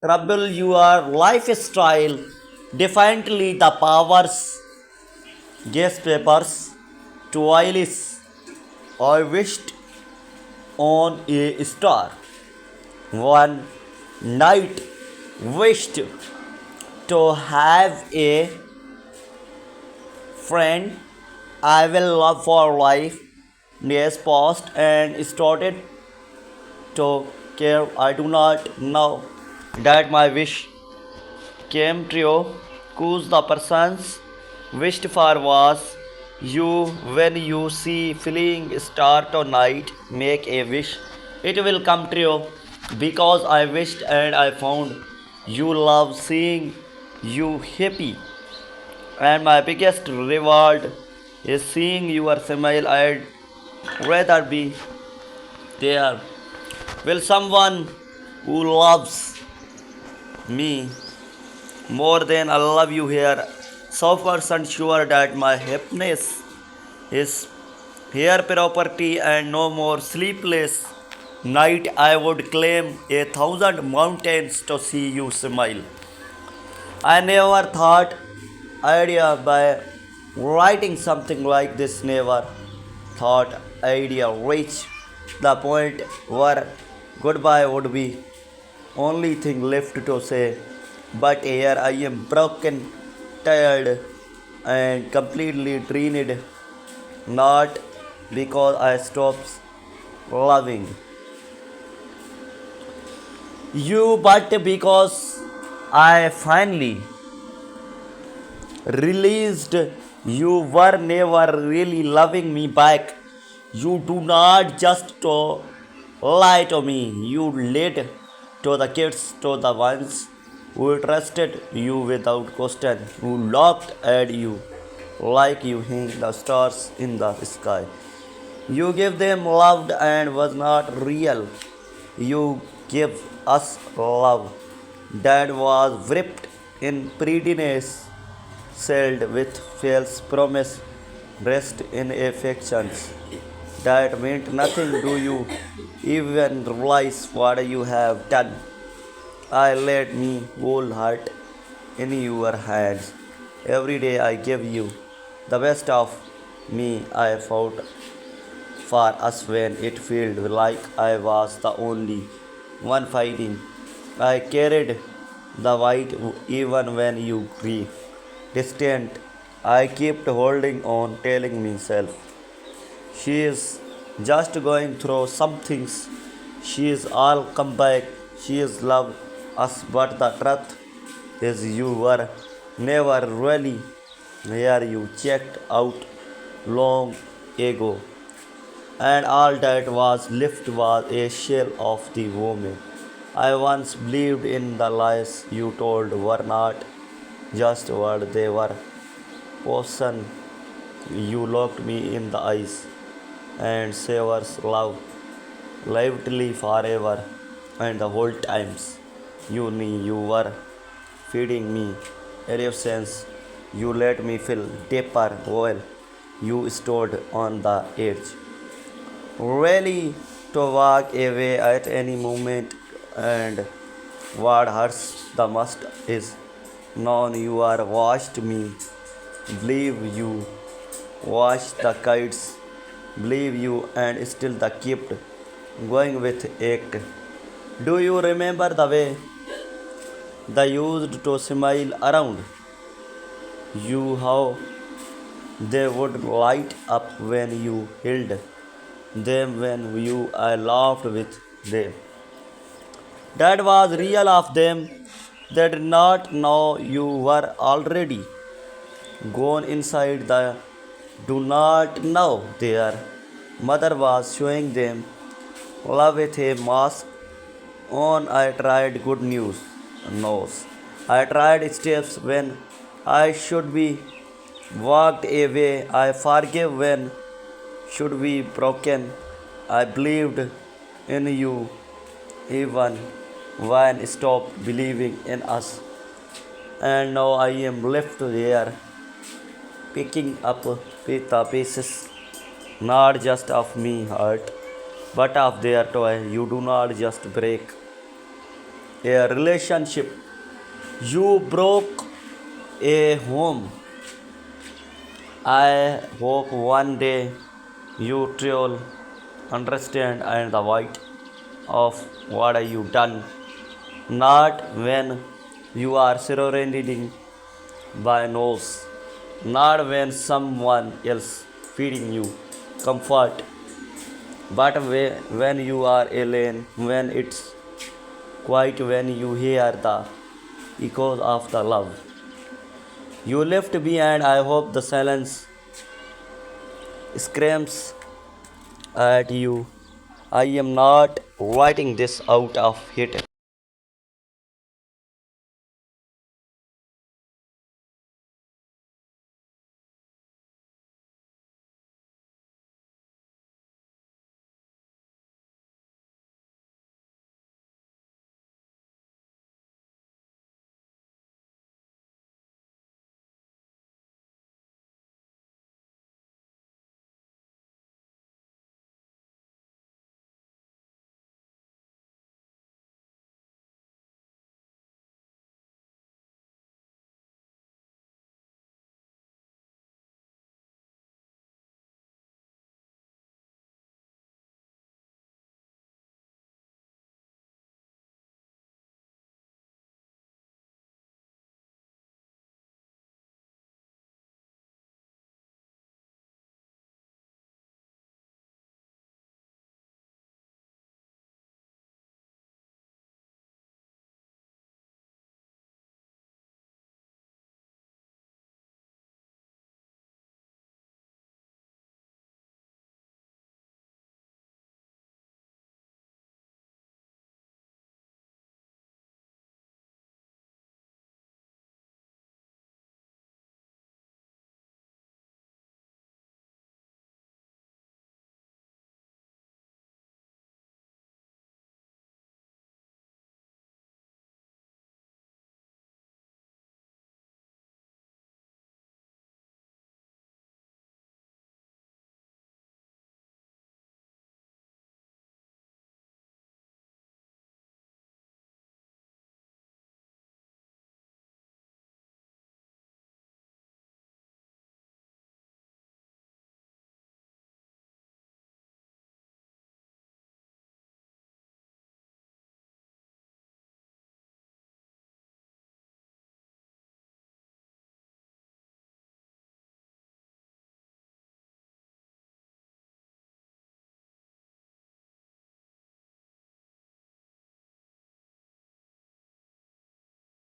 trouble your lifestyle. Defiantly, the powers, gas papers, toilets. I wished on a star. One night, wished to have a friend I will love for life. Years passed and started to care. I do not know that my wish came true, cause the persons wished for was you. When you see feeling star tonight, make a wish, it will come true, because I wished and I found you. Love seeing you happy, and my biggest reward is seeing your smile. I'd rather be there. Will someone who loves me more than I love you here, so percent sure that my happiness is here property and no more sleepless night. I would climb 1,000 mountains to see you smile. I never thought idea by writing something like this. Never thought idea reach the point where goodbye would be only thing left to say. But here I am broken, tired, and completely drained. Not because I stopped loving you, but because I finally released you were never really loving me back. You do not just to lie to me. You lied to the kids, to the ones who trusted you without question, who looked at you like you hang the stars in the sky. You gave them love and was not real. You gave us love that was wrapped in prettiness, sealed with false promise, dressed in affections that meant nothing. Do you even realize what you have done? I let me whole heart in your hands. Every day I give you the best of me. I fought for us when it felt like I was the only one fighting. I carried the weight even when you grew distant. I kept holding on, telling myself she is just going through some things. She is all come back. She is love us, but the truth is you were never really here. You checked out long ago, and all that was left was a shell of the woman I once believed in. The lies you told were not just words, they were poison. You looked me in the eyes and savors love lively forever, and the whole times you knew you were feeding me illusions. You let me feel deeper while you stood on the edge, ready to walk away at any moment. And what hurts the most is knowing you are watched me. Believe you watched the kites, believe you, and still the kept going with act. Do you remember the way they used to smile around you? How they would light up when you held them, when you I laughed with them. That was real of them. They did not know you were already gone inside. The do not know their mother was showing them love with a mask on. I tried good news nose. I tried steps when I should be walked away. I forgive when should be broken. I believed in you even when stopped believing in us. And now I am left here picking up the pieces, not just of me heart, but of their toy. You do not just break a relationship. You broke a home. I hope one day you truly understand and the weight of what you done. Not when you are surrounded by noise, not when someone else feeding you comfort, but when you are alone, when it's quiet, when you hear the echoes of the love you left behind. I hope the silence screams at you. I am not writing this out of hate.